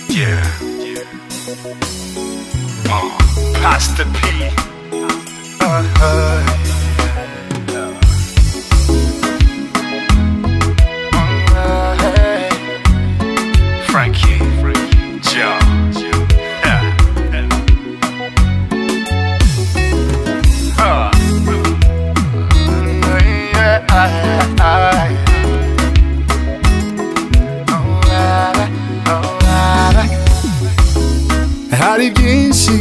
Yeah. Pastor P. Frankie. Joe. Hari byinshi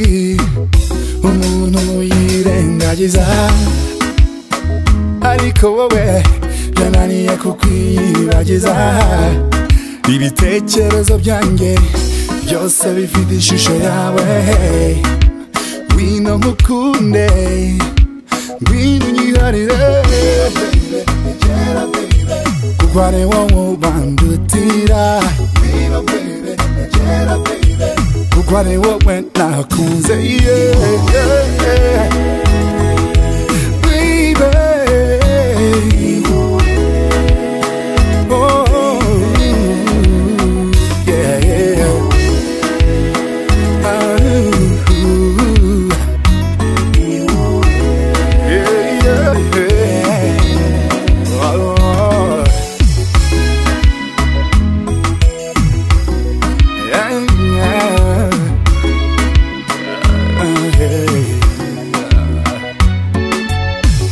umuntu yirengagiza, ariko wowe byananiye kukwibagiza. Ibitekerezo byanjye byose bifite ishusho yawe. Ngwino nkukunde, ngwino unyiharire, kuko ari wowe ubandutira. Kuko ari wowe nakunze,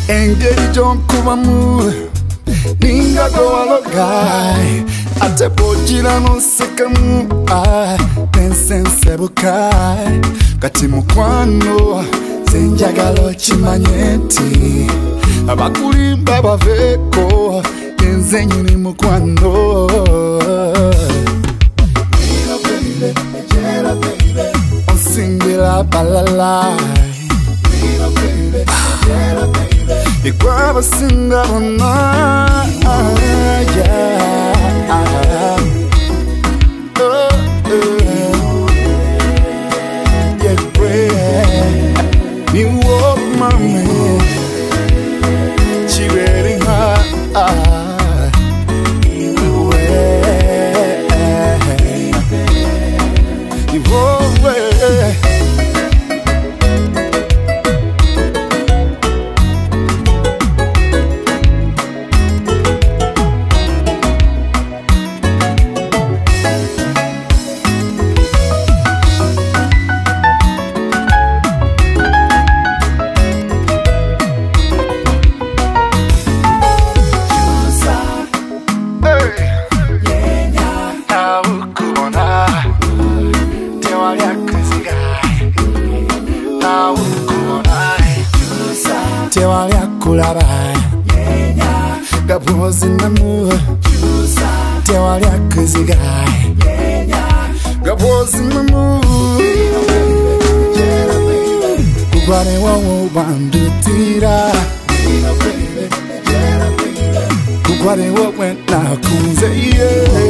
engeri gy'onkubamu ninga gowalogai ate bwogira nosekamu nensensebukai kati mukwano zenjagala okimanye nti abakulimba baveeko yenze nyini mukwano. Onsingira balalai Ikwaba singa bonna, ni walk mami chiberi ha Tewali akulabai gabwozi namu, tewali akuzigai gabwozi namu, kugwane wowe ubandutira, kugwane wowe nakunze, yeah.